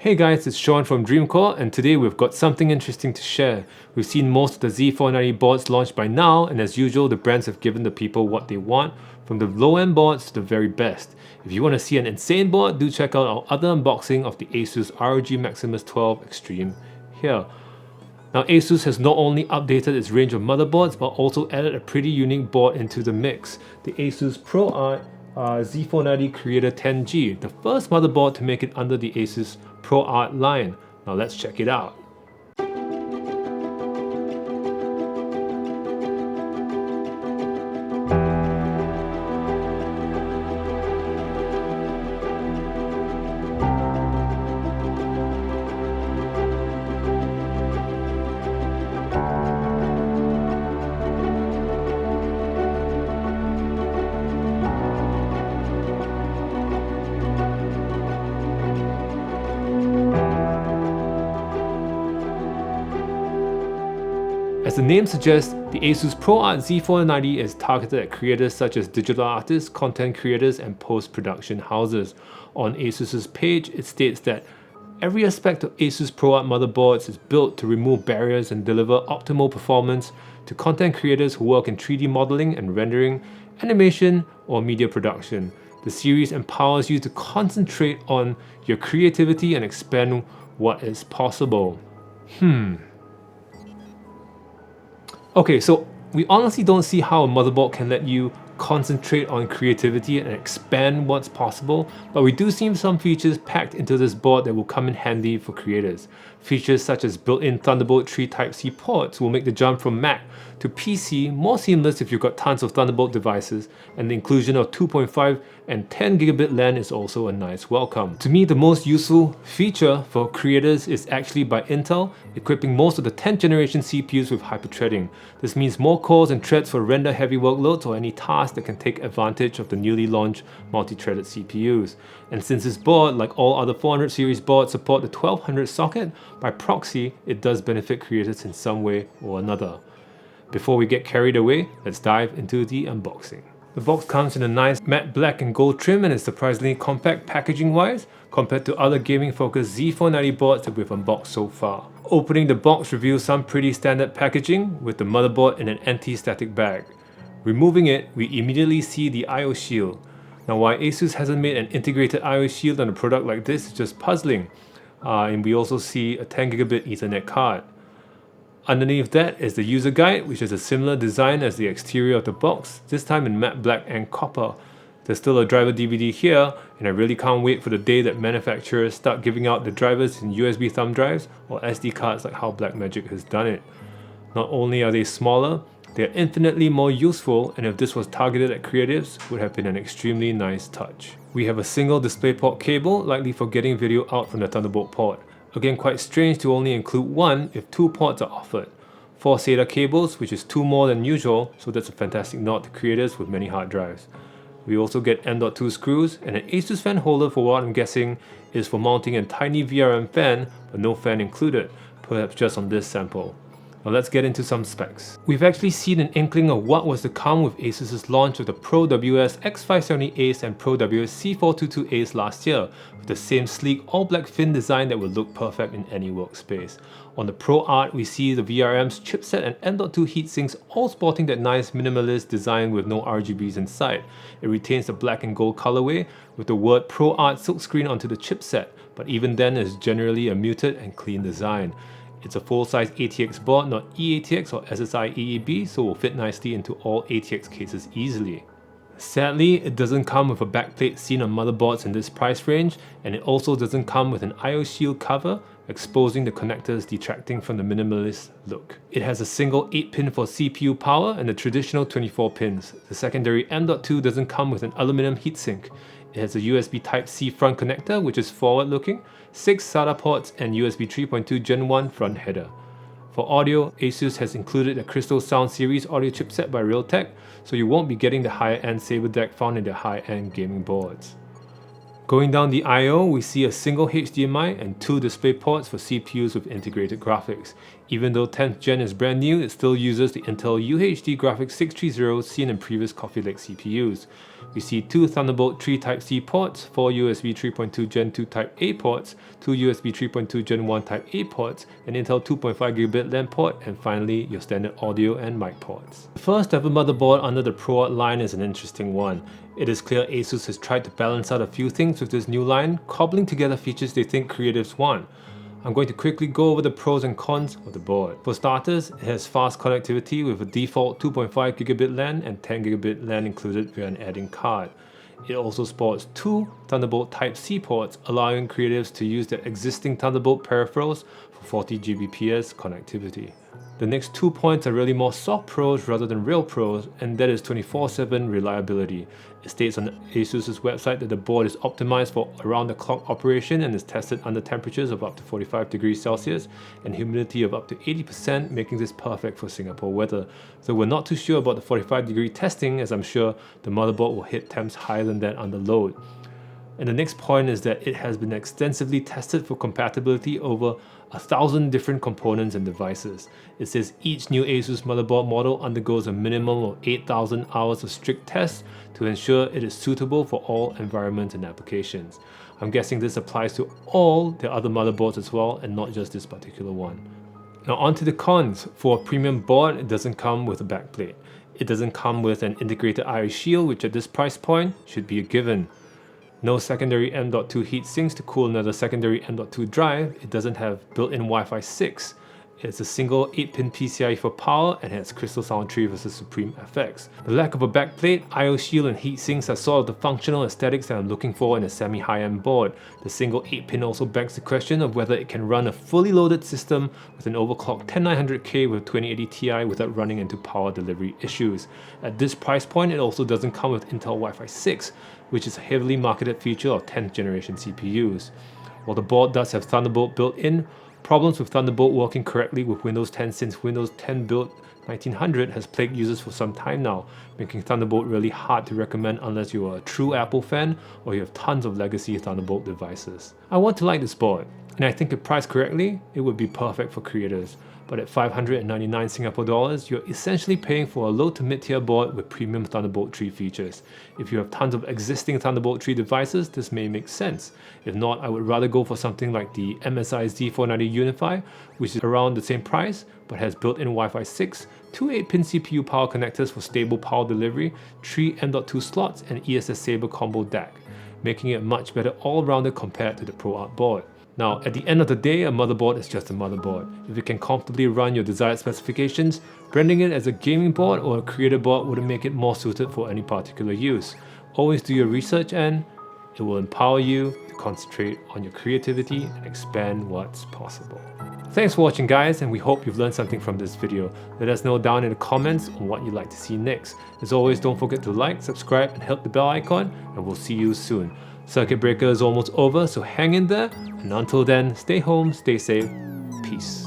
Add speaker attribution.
Speaker 1: Hey guys, it's Sean from Dreamcore, and today we've got something interesting to share. We've seen most of the Z490 boards launched by now, and as usual, the brands have given the people what they want, from the low-end boards to the very best. If you want to see an insane board, do check out our other unboxing of the ASUS ROG Maximus 12 Extreme here. Now ASUS has not only updated its range of motherboards, but also added a pretty unique board into the mix, the ASUS ProArt Z490 Creator 10G, the first motherboard to make it under the ASUS ProArt line. Now let's check it out. As the name suggests, the ASUS ProArt Z490 is targeted at creators such as digital artists, content creators, and post-production houses. On ASUS's page, it states that every aspect of ASUS ProArt motherboards is built to remove barriers and deliver optimal performance to content creators who work in 3D modeling and rendering, animation, or media production. The series empowers you to concentrate on your creativity and expand what is possible. Okay, so we honestly don't see how a motherboard can let you concentrate on creativity and expand what's possible, but we do see some features packed into this board that will come in handy for creators. Features such as built-in Thunderbolt 3 Type-C ports will make the jump from Mac to PC more seamless if you've got tons of Thunderbolt devices, and the inclusion of 2.5 and 10 gigabit LAN is also a nice welcome. To me, the most useful feature for creators is actually by Intel, equipping most of the 10th generation CPUs with hyperthreading. This means more cores and threads for render-heavy workloads or any tasks that can take advantage of the newly launched multi-threaded CPUs. And since this board, like all other 400 series boards, support the 1200 socket, by proxy, it does benefit creators in some way or another. Before we get carried away, let's dive into the unboxing. The box comes in a nice matte black and gold trim and is surprisingly compact packaging wise compared to other gaming focused Z490 boards that we've unboxed so far. Opening the box reveals some pretty standard packaging with the motherboard in an anti-static bag. Removing it, we immediately see the I/O shield. Now why ASUS hasn't made an integrated I/O shield on a product like this is just puzzling. And we also see a 10 gigabit Ethernet card. Underneath that is the user guide, which is a similar design as the exterior of the box, this time in matte black and copper. There's still a driver DVD here, and I really can't wait for the day that manufacturers start giving out the drivers in USB thumb drives or SD cards like how Blackmagic has done it. Not only are they smaller, they are infinitely more useful, and if this was targeted at creatives, would have been an extremely nice touch. We have a single DisplayPort cable, likely for getting video out from the Thunderbolt port. Again, quite strange to only include one if two ports are offered. 4 SATA cables, which is 2 more than usual, so that's a fantastic nod to creators with many hard drives. We also get M.2 screws and an ASUS fan holder for what I'm guessing is for mounting a tiny VRM fan, but no fan included, perhaps just on this sample. Now let's get into some specs. We've actually seen an inkling of what was to come with ASUS's launch of the ProWS X570 Ace and ProWS C422 Ace last year, with the same sleek all-black fin design that will look perfect in any workspace. On the ProArt, we see the VRM's chipset and M.2 heatsinks all sporting that nice minimalist design with no RGBs inside. It retains the black and gold colorway with the word ProArt silkscreen onto the chipset, but even then is generally a muted and clean design. It's a full-size ATX board, not eATX or SSI EEB, so will fit nicely into all ATX cases easily. Sadly, it doesn't come with a backplate seen on motherboards in this price range, and it also doesn't come with an I/O shield cover, exposing the connectors detracting from the minimalist look. It has a single 8-pin for CPU power and the traditional 24 pins. The secondary M.2 doesn't come with an aluminum heatsink. It has a USB Type-C front connector, which is forward-looking, 6 SATA ports, and USB 3.2 Gen 1 front header. For audio, ASUS has included a Crystal Sound Series audio chipset by Realtek, so you won't be getting the higher-end Saber deck found in their high-end gaming boards. Going down the I/O, we see a single HDMI and 2 display ports for CPUs with integrated graphics. Even though 10th Gen is brand new, it still uses the Intel UHD graphics 630 seen in previous Coffee Lake CPUs. We see 2 Thunderbolt 3 Type-C ports, 4 USB 3.2 Gen 2 Type-A ports, 2 USB 3.2 Gen 1 Type-A ports, an Intel 2.5GB LAN port, and finally your standard audio and mic ports. The first ever motherboard under the ProArt line is an interesting one. It is clear ASUS has tried to balance out a few things with this new line, cobbling together features they think creatives want. I'm going to quickly go over the pros and cons of the board. For starters, it has fast connectivity with a default 2.5GB LAN and 10GB LAN included via an add-in card. It also sports 2 Thunderbolt Type-C ports, allowing creatives to use their existing Thunderbolt peripherals for 40 Gbps connectivity. The next 2 points are really more soft pros rather than real pros, and that is 24/7 reliability. It states on ASUS's website that the board is optimized for around-the-clock operation and is tested under temperatures of up to 45 degrees Celsius and humidity of up to 80%, making this perfect for Singapore weather. So we're not too sure about the 45-degree testing, as I'm sure the motherboard will hit temps higher than that under load. And the next point is that it has been extensively tested for compatibility over 1,000 different components and devices. It says each new ASUS motherboard model undergoes a minimum of 8,000 hours of strict tests to ensure it is suitable for all environments and applications. I'm guessing this applies to all the other motherboards as well, and not just this particular one. Now onto the cons. For a premium board, it doesn't come with a backplate. It doesn't come with an integrated I/O shield, which at this price point should be a given. No secondary M.2 heatsinks to cool another secondary M.2 drive. It doesn't have built-in Wi-Fi 6. It's a single 8-pin PCIe for power and has Crystal Sound 3 vs Supreme FX. The lack of a backplate, I/O shield and heatsinks are sort of the functional aesthetics that I'm looking for in a semi-high-end board. The single 8-pin also begs the question of whether it can run a fully loaded system with an overclocked 10900K with 2080 Ti without running into power delivery issues. At this price point, it also doesn't come with Intel Wi-Fi 6, which is a heavily marketed feature of 10th generation CPUs. While the board does have Thunderbolt built in, problems with Thunderbolt working correctly with Windows 10 since Windows 10 build 1900 has plagued users for some time now, making Thunderbolt really hard to recommend unless you are a true Apple fan or you have tons of legacy Thunderbolt devices. I want to like this board, and I think if priced correctly, it would be perfect for creators. But at 599 Singapore dollars, you're essentially paying for a low to mid-tier board with premium Thunderbolt 3 features. If you have tons of existing Thunderbolt 3 devices, this may make sense. If not, I would rather go for something like the MSI Z490 Unify, which is around the same price, but has built-in Wi-Fi 6, 2 8-pin CPU power connectors for stable power delivery, 3 M.2 slots, and ESS Sabre combo DAC, making it much better all-rounder compared to the ProArt board. Now, at the end of the day, a motherboard is just a motherboard. If it can comfortably run your desired specifications, branding it as a gaming board or a creator board wouldn't make it more suited for any particular use. Always do your research, and it will empower you to concentrate on your creativity and expand what's possible. Thanks for watching, guys, and we hope you've learned something from this video. Let us know down in the comments on what you'd like to see next. As always, don't forget to like, subscribe, and hit the bell icon, and we'll see you soon. Circuit breaker is almost over, so hang in there, and until then, stay home, stay safe, peace.